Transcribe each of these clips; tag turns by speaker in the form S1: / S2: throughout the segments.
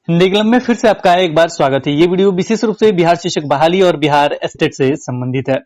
S1: Hindi club में फिर से आपका एक बार स्वागत है। ये वीडियो विशेष रूप से बिहार शिक्षक बहाली और बिहार एस्टेट से संबंधित है।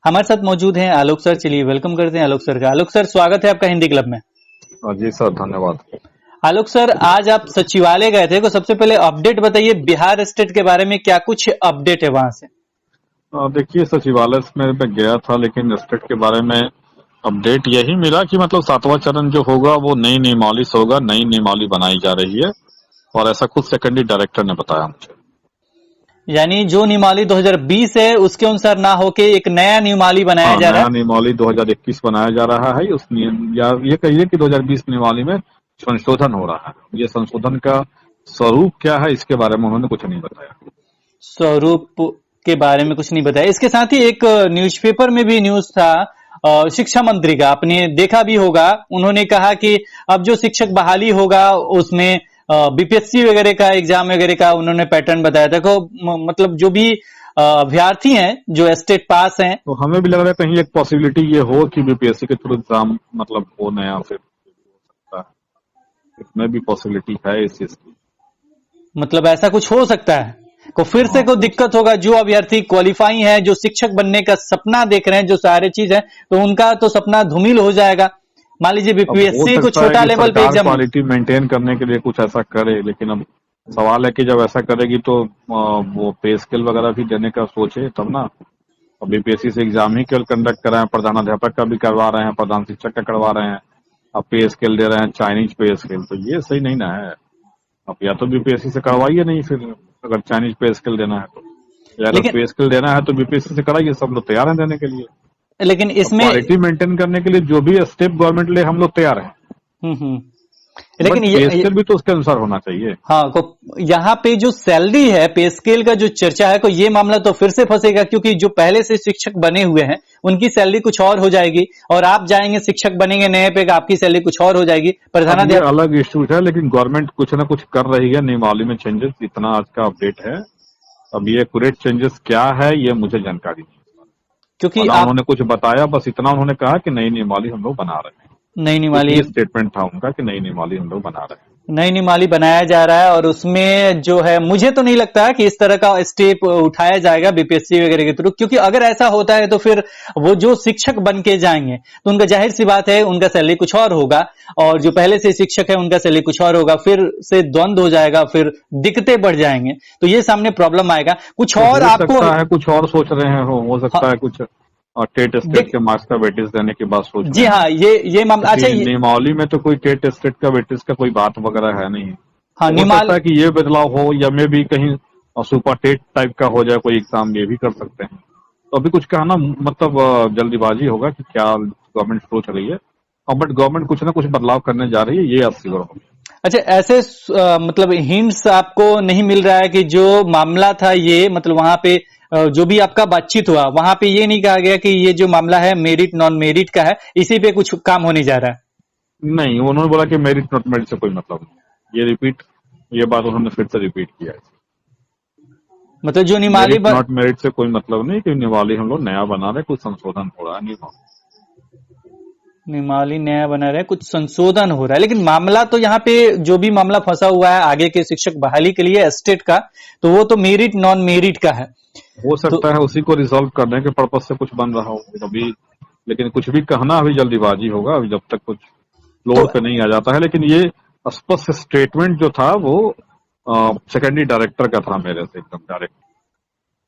S1: हमारे साथ मौजूद हैं आलोक सर। चलिए वेलकम करते हैं आलोक सर का। आलोक सर, स्वागत है आपका हिंदी क्लब में।
S2: जी सर, धन्यवाद।
S1: आलोक सर, आज आप सचिवालय गए थे, तो सबसे पहले अपडेट बताइए बिहार एस्टेट के बारे में, क्या कुछ अपडेट है वहां से?
S2: देखिए, सचिवालय में मैं गया था, लेकिन एस्टेट के बारे में अपडेट यही मिला कि मतलब 7वां चरण जो होगा वो नई नियमावली से होगा, नई नियमावली बनाई जा रही है और ऐसा खुद सेकेंडरी डायरेक्टर ने बताया मुझे।
S1: यानी जो नियमावली 2020 है उसके अनुसार ना होके एक नया नियमावली बनाया जा रहा है।
S2: नया नियमावली 2021 बनाया जा रहा है। उस नियम या ये कहिए कि 2020 नियमावली में संशोधन हो रहा है। ये संशोधन का स्वरूप क्या है, इसके बारे में उन्होंने कुछ नहीं बताया।
S1: स्वरूप के बारे में कुछ नहीं बताया। इसके साथ ही एक न्यूज़पेपर में भी न्यूज था शिक्षा मंत्री का, आपने देखा भी होगा। उन्होंने कहा कि अब जो शिक्षक बहाली होगा उसमें बीपीएससी वगैरह का एग्जाम वगैरह का उन्होंने पैटर्न बताया था। को मतलब जो भी अभ्यर्थी हैं जो एस्टेट पास हैं,
S2: तो हमें भी लग रहा है कहीं एक पॉसिबिलिटी ये हो कि बीपीएससी के थ्रू एग्जाम मतलब हो नया, फिर हो सकता है, इसमें भी पॉसिबिलिटी है इस चीज की।
S1: मतलब ऐसा कुछ हो सकता है को फिर से कोई दिक्कत होगा। जो अभ्यर्थी क्वालिफाई है, जो शिक्षक बनने का सपना देख रहे हैं, जो सारे चीज है, तो उनका तो सपना धूमिल हो जाएगा। मान लीजिए बीपीएससी को छोटा लेवल पे एग्जाम,
S2: क्वालिटी मेंटेन करने के लिए कुछ ऐसा करे, लेकिन अब सवाल है कि जब ऐसा करेगी तो वो पे स्केल वगैरह भी देने का सोचे तब ना। अब बीपीएससी से एग्जाम ही केवल कंडक्ट कर रहे हैं, प्रधानाध्यापक का भी करवा रहे हैं, प्रधान शिक्षक का करवा रहे हैं, अब पे स्केल दे रहे हैं, चाइनीज पे स्केल, तो ये सही नहीं ना है। अब या तो बीपीएससी से करवाइए नहीं, फिर अगर चाइनीज पे स्केल देना है तो, या अगर पे स्केल देना है तो बीपीएससी से कराइए, सब लोग तैयार हैं देने के लिए।
S1: लेकिन इसमें
S2: क्वालिटी मेंटेन करने के लिए जो भी स्टेप गवर्नमेंट ले, हम लोग तैयार हैं।
S1: लेकिन
S2: पे स्केल भी तो उसके अनुसार होना चाहिए।
S1: हाँ, तो यहाँ पे जो सैलरी है, पे स्केल का जो चर्चा है, तो ये मामला तो फिर से फंसेगा, क्योंकि जो पहले से शिक्षक बने हुए हैं उनकी सैलरी कुछ और हो जाएगी और आप जाएंगे शिक्षक बनेंगे नए पे, आपकी सैलरी कुछ और हो जाएगी।
S2: प्रधानाध्यापक अलग इश्यू है, लेकिन गवर्नमेंट कुछ ना कुछ कर रही है नियमावली में चेंजेस, इतना आज का अपडेट है। अब ये एक्यूरेट चेंजेस क्या है ये मुझे जानकारी नहीं, क्योंकि उन्होंने कुछ बताया, बस इतना उन्होंने कहा कि नई नियमावली हम लोग बना रहे हैं।
S1: नई नियमावली
S2: स्टेटमेंट था उनका कि नई नियमावली हम लोग बना रहे हैं,
S1: नई नियमावली बनाया जा रहा है। और उसमें जो है, मुझे तो नहीं लगता कि इस तरह का स्टेप उठाया जाएगा बीपीएससी वगैरह के थ्रू, क्योंकि अगर ऐसा होता है तो फिर वो जो शिक्षक बन के जाएंगे तो उनका जाहिर सी बात है उनका सैलरी कुछ और होगा, और जो पहले से शिक्षक है उनका सैलरी कुछ और होगा, फिर से द्वंद्व हो जाएगा, फिर दिक्कतें बढ़ जाएंगे, तो ये सामने प्रॉब्लम आएगा। कुछ और आपको
S2: है, कुछ और सोच रहे हैं, हो सकता है कुछ और टेट स्टेट के मार्क्स का वेटेज देने की बात सोच
S1: जी हाँ, ये मामला अच्छा,
S2: नियमावली में तो कोई टेट स्टेट का वेटेज का कोई बात वगैरह है नहीं।
S1: हाँ,
S2: हो सकता है कि ये बदलाव हो, या में भी कहीं सुपर टेट टाइप का हो जाए कोई एग्जाम, ये भी कर सकते हैं। तो अभी कुछ कहना मतलब जल्दीबाजी होगा कि क्या गवर्नमेंट सोच रही है, बट गवर्नमेंट कुछ ना कुछ बदलाव करने जा रही है, ये आप श्योर हो।
S1: अच्छा, ऐसे मतलब हिंट्स आपको नहीं मिल रहा है कि जो मामला था ये, मतलब वहां पे जो भी आपका बातचीत हुआ वहां पे ये नहीं कहा गया कि ये जो मामला है मेरिट नॉन मेरिट का है, इसी पे कुछ काम होने जा रहा है?
S2: नहीं, उन्होंने बोला कि मेरिट नॉट मेरिट से कोई मतलब नहीं। ये बात उन्होंने फिर से रिपीट किया है।
S1: मतलब जो नियमावली
S2: नॉट मेरिट से कोई मतलब नहीं, कि नियमावली हम लोग नया बना रहे, कुछ संशोधन हो रहा है।
S1: नियमावली नया बना रहे, कुछ संशोधन हो रहा है, लेकिन मामला तो यहाँ पे जो भी मामला फंसा हुआ है आगे के शिक्षक बहाली के लिए स्टेट का, तो वो तो मेरिट नॉन मेरिट का है।
S2: हो सकता है उसी को रिजॉल्व करने के पर्पज से कुछ बन रहा हो अभी, लेकिन कुछ भी कहना अभी जल्दीबाजी होगा, अभी जब तक कुछ फ्लोर पे नहीं आ जाता है। लेकिन ये स्पष्ट स्टेटमेंट जो था वो सेकेंडरी डायरेक्टर का था, मेरे से एकदम डायरेक्ट।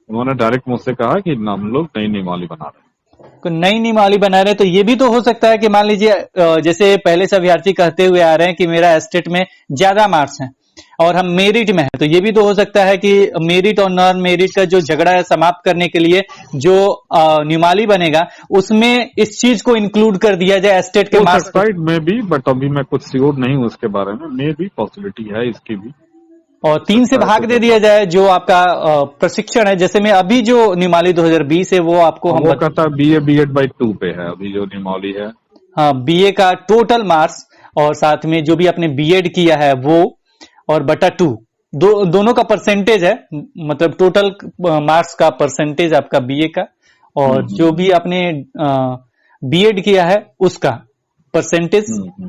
S2: उन्होंने डायरेक्ट मुझसे कहा कि हम लोग नई नियमावली बना रहे हैं।
S1: नई नियमावली बना रहे हैं, तो ये भी तो हो सकता है कि मान लीजिए जैसे पहले से अभ्यर्थी कहते हुए आ रहे हैं कि मेरा स्टेट में ज्यादा मार्क्स हैं और हम मेरिट में है, तो ये भी तो हो सकता है कि मेरिट और नॉन मेरिट का जो झगड़ा है समाप्त करने के लिए जो नियमावली बनेगा उसमें इस चीज को इंक्लूड कर दिया जाए स्टेट के मार्क्स
S2: में भी। बट अभी मैं कुछ श्योर नहीं हूँ उसके बारे में भी पॉसिबिलिटी है इसकी भी,
S1: और 3 से भाग दे दिया जाए जो आपका प्रशिक्षण है। जैसे में अभी जो नियमावली 2020 है वो आपको
S2: वो कहता है बीए बीएड बाई 2 पे है अभी जो नियमावली है।
S1: हाँ, बीए का टोटल मार्क्स और साथ में जो भी आपने बीएड किया है वो, और बटा 2 दोनों का परसेंटेज है, मतलब टोटल मार्क्स का परसेंटेज आपका बीए का और जो भी आपने बीएड किया है उसका, परसेंटेज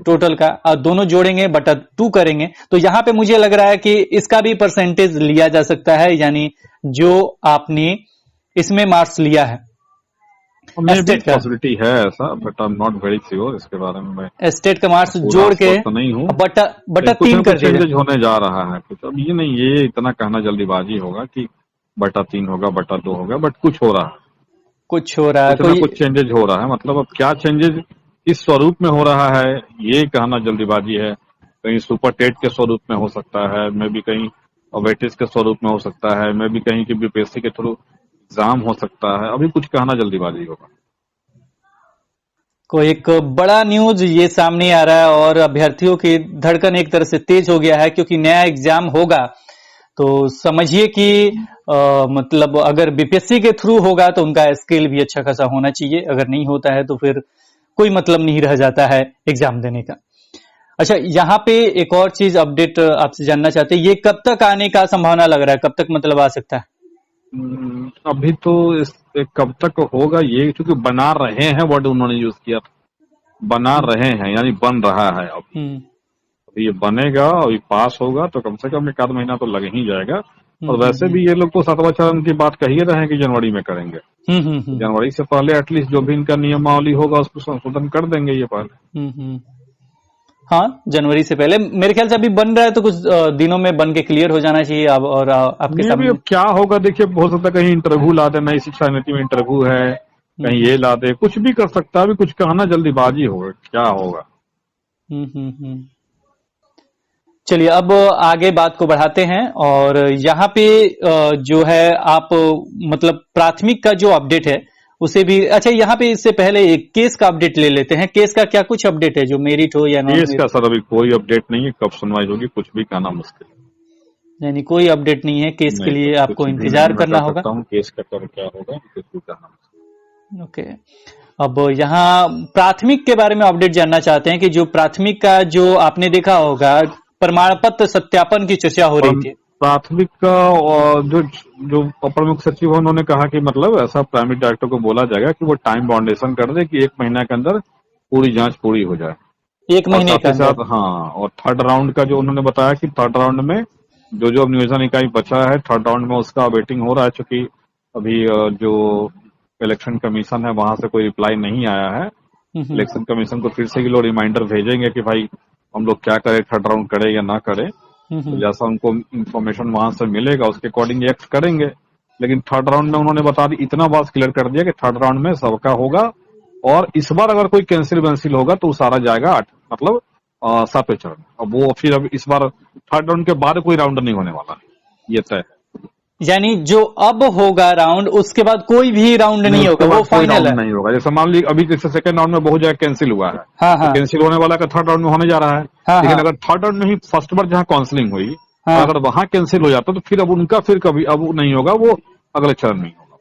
S1: टोटल का, और दोनों जोड़ेंगे बटा 2 करेंगे, तो यहाँ पे मुझे लग रहा है कि इसका भी परसेंटेज लिया जा सकता है, यानी जो आपने इसमें मार्क्स लिया है
S2: भी पॉसिबिलिटी है ऐसा, but I am not very sure इसके बारे में। मैं
S1: स्टेट का मार्क्स जोड़ के
S2: तो नहीं हूँ,
S1: बटा 3 कर
S2: चेंजेज होने जा रहा है कुछ। अब ये नहीं, ये इतना कहना जल्दीबाजी होगा कि बटा 3 होगा, बटा 2 होगा, बट कुछ हो रहा है,
S1: कुछ हो रहा है,
S2: कुछ चेंजेज हो रहा है। मतलब अब क्या चेंजेज किस स्वरूप में हो रहा है ये कहना जल्दीबाजी है। कहीं सुपर टेट के स्वरूप में हो सकता है, मे भी कहीं वेटेज के स्वरूप में हो सकता है, मे भी कहीं की बीपीएससी के थ्रू एग्जाम हो सकता है। अभी कुछ कहना जल्दीबाजी होगा।
S1: को एक बड़ा न्यूज ये सामने आ रहा है और अभ्यर्थियों की धड़कन एक तरह से तेज हो गया है, क्योंकि नया एग्जाम होगा तो समझिए कि मतलब अगर बीपीएससी के थ्रू होगा तो उनका स्किल भी अच्छा खासा होना चाहिए, अगर नहीं होता है तो फिर कोई मतलब नहीं रह जाता है एग्जाम देने का। अच्छा, यहाँ पे एक और चीज अपडेट आपसे जानना चाहते हैं, ये कब तक आने का संभावना लग रहा है, कब तक मतलब आ सकता है?
S2: अभी तो कब तक होगा ये, क्योंकि बना रहे हैं वर्ड उन्होंने यूज किया था, बना रहे हैं यानी बन रहा है। अब ये बनेगा, अभी पास होगा तो कम से कम 1 आध महीना तो लग ही जाएगा। और वैसे भी ये लोग तो 7वां चरण की बात कह ही रहे हैं कि जनवरी में करेंगे। जनवरी से पहले एटलीस्ट जो भी इनका नियमावली होगा उसको संशोधन कर देंगे ये पहले।
S1: हाँ, जनवरी से पहले मेरे ख्याल से अभी बन रहा है तो कुछ दिनों में बन के क्लियर हो जाना चाहिए। अब और आपके सामने
S2: अब क्या होगा देखिए, हो सकता है कहीं इंटरव्यू ला दे, नई शिक्षा नीति में इंटरव्यू है, कहीं ये ला दे, कुछ भी कर सकता है। अभी कुछ कहना जल्दीबाजी होगा, क्या होगा।
S1: चलिए अब आगे बात को बढ़ाते हैं, और यहाँ पे जो है आप मतलब प्राथमिक का जो अपडेट है उसे भी, अच्छा यहाँ पे इससे पहले एक केस का अपडेट ले लेते हैं। केस का क्या कुछ अपडेट है, जो मेरिट हो या नॉन मेरिट?
S2: केस का सर अभी कोई अपडेट नहीं है, कब सुनवाई होगी कुछ भी कहना मुश्किल है।
S1: यानी कोई अपडेट नहीं है केस के लिए, आपको इंतजार करना होगा।
S2: केस का क्या होगा
S1: ओके, अब यहाँ प्राथमिक के बारे में अपडेट जानना चाहते हैं कि जो प्राथमिक का जो आपने देखा होगा प्रमाण पत्र सत्यापन की चर्चा हो रही थी।
S2: प्राथमिक का जो अपर मुख्य सचिव है उन्होंने कहा कि मतलब ऐसा प्राइमरी डायरेक्टर को बोला जाएगा कि वो टाइम बाउंडेशन कर दे कि 1 महीना के अंदर पूरी जांच पूरी हो जाए,
S1: 1 महीने के अंदर।
S2: हाँ, और 3rd राउंड का जो उन्होंने बताया कि 3rd राउंड में जो अब नियोजन इकाई बचा है 3rd राउंड में उसका वेटिंग हो रहा है, चूंकि अभी जो इलेक्शन कमीशन है वहां से कोई रिप्लाई नहीं आया है। इलेक्शन कमीशन को फिर से ये लोग रिमाइंडर भेजेंगे कि भाई हम लोग क्या करें, 3rd राउंड करे या ना करे। तो जैसा उनको इंफॉर्मेशन वहां से मिलेगा उसके अकॉर्डिंग एक्ट करेंगे। लेकिन 3rd राउंड में उन्होंने बता दी, इतना बात क्लियर कर दिया कि 3rd राउंड में सबका होगा, और इस बार अगर कोई कैंसिल वैंसिल होगा तो सारा जाएगा 7वें चरण। अब वो फिर अब इस बार 3rd राउंड के बाद कोई राउंड नहीं होने वाला, ये तय। यानी
S1: जो अब होगा राउंड, उसके बाद कोई भी राउंड नहीं होगा, वो फाइनल है,
S2: नहीं होगा। जैसे मान लीजिए अभी जैसे 2nd राउंड में बहुत जगह कैंसिल हुआ है, तो कैंसिल होने वाला का 3rd राउंड में होने जा रहा है। लेकिन अगर 3rd राउंड में ही फर्स्ट बार जहाँ काउंसलिंग हुई, अगर वहां कैंसिल हो जाता तो फिर अब उनका फिर कभी अब नहीं होगा, वो अगले चरण में होगा,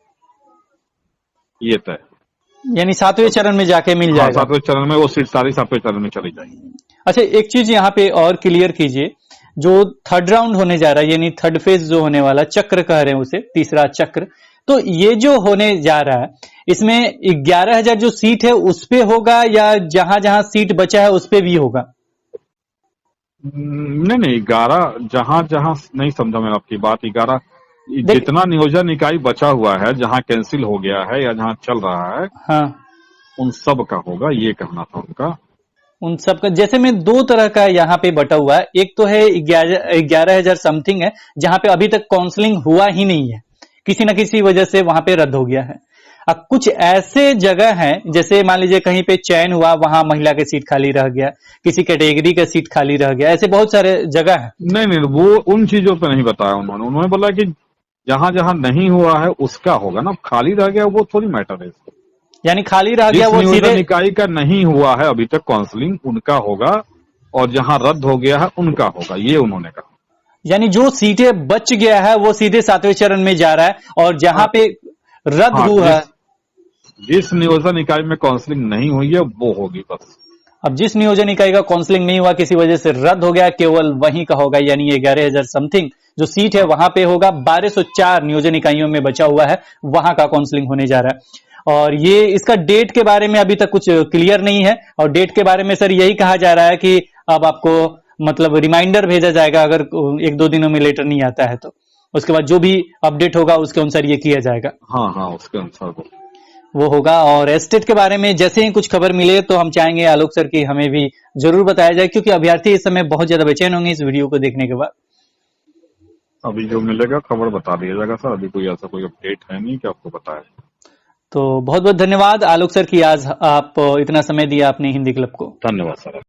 S2: ये तय।
S1: यानी 7वें चरण में जाके मिल जाएगा।
S2: 7वें चरण में वो सीट सारी 7वें चरण में चली जाएगी।
S1: अच्छा, एक चीज यहाँ पे और क्लियर कीजिए, जो 3rd राउंड होने जा रहा है यानी 3rd फेज जो होने वाला, चक्र कह रहे हैं उसे, तीसरा चक्र, तो ये जो होने जा रहा है इसमें 11,000 जो सीट है उस पे होगा या जहां जहां सीट बचा है उस पे भी होगा?
S2: नहीं, 11 जहां जहां, नहीं समझा मैं आपकी बात। 11 जितना नियोजन इकाई बचा हुआ है, जहां कैंसिल हो गया है या जहां चल रहा है,
S1: हाँ,
S2: उन सब का होगा, ये कहना था उनका।
S1: उन सब का, जैसे में 2 तरह का यहाँ पे बटा हुआ है। एक तो है 11,000 समथिंग है, जहां पे अभी तक काउंसलिंग हुआ ही नहीं है, किसी न किसी वजह से वहां पे रद्द हो गया है। अब कुछ ऐसे जगह हैं, जैसे मान लीजिए कहीं पे चयन हुआ, वहां महिला की सीट खाली रह गया, किसी कैटेगरी का सीट खाली रह गया, ऐसे बहुत सारे जगह है।
S2: नहीं, वो उन चीजों पे नहीं बताया उन्होंने बोला कि जहां जहां नहीं हुआ है उसका होगा ना, खाली रह गया वो थोड़ी मैटर है।
S1: यानी खाली रह गया वो सीधे
S2: इकाई का नहीं हुआ है अभी तक काउंसलिंग, उनका होगा, और जहां रद्द हो गया है उनका होगा, ये उन्होंने कहा।
S1: यानी जो सीटें बच गया है वो सीधे 7वें चरण में जा रहा है, और जहां पे रद्द हुआ है,
S2: जिस नियोजन इकाई में काउंसलिंग नहीं हुई है वो होगी बस।
S1: अब जिस नियोजन इकाई का काउंसलिंग नहीं हुआ, किसी वजह से रद्द हो गया, केवल वहीं का होगा, यानी 11,000 समथिंग जो सीट है वहां पे होगा। 1204 नियोजन इकाइयों में बचा हुआ है, वहां का काउंसलिंग होने जा रहा है। और ये इसका डेट के बारे में अभी तक कुछ क्लियर नहीं है। और डेट के बारे में सर यही कहा जा रहा है कि अब आपको मतलब रिमाइंडर भेजा जाएगा अगर 1-2 दिनों में लेटर नहीं आता है तो उसके बाद जो भी अपडेट होगा उसके अनुसार ये किया जाएगा।
S2: हाँ उसके अनुसार
S1: वो होगा। और एस्टेट के बारे में जैसे ही कुछ खबर मिले तो हम चाहेंगे आलोक सर की हमें भी जरूर बताया जाए, क्योंकि अभ्यर्थी इस समय बहुत ज्यादा बेचैन होंगे इस वीडियो को देखने के बाद।
S2: अभी जो मिलेगा खबर बता दिया जाएगा सर, अभी कोई ऐसा कोई अपडेट है नहीं कि आपको बताए।
S1: तो बहुत बहुत धन्यवाद आलोक सर की आज आप इतना समय दिया अपने हिंदी क्लब को।
S2: धन्यवाद सर।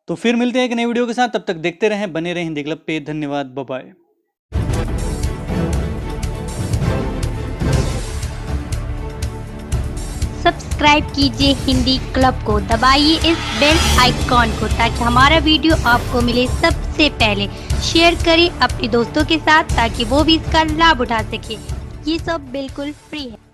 S1: तो फिर मिलते हैं एक नई वीडियो के साथ, तब तक देखते रहें, बने रहें हिंदी क्लब पे। धन्यवाद, बाय बाय।
S3: सब्सक्राइब कीजिए हिंदी क्लब को, दबाइए इस बेल आइकॉन को ताकि हमारा वीडियो आपको मिले सबसे पहले। शेयर करें अपने दोस्तों के साथ ताकि वो भी इसका लाभ उठा सके। ये सब बिल्कुल फ्री है।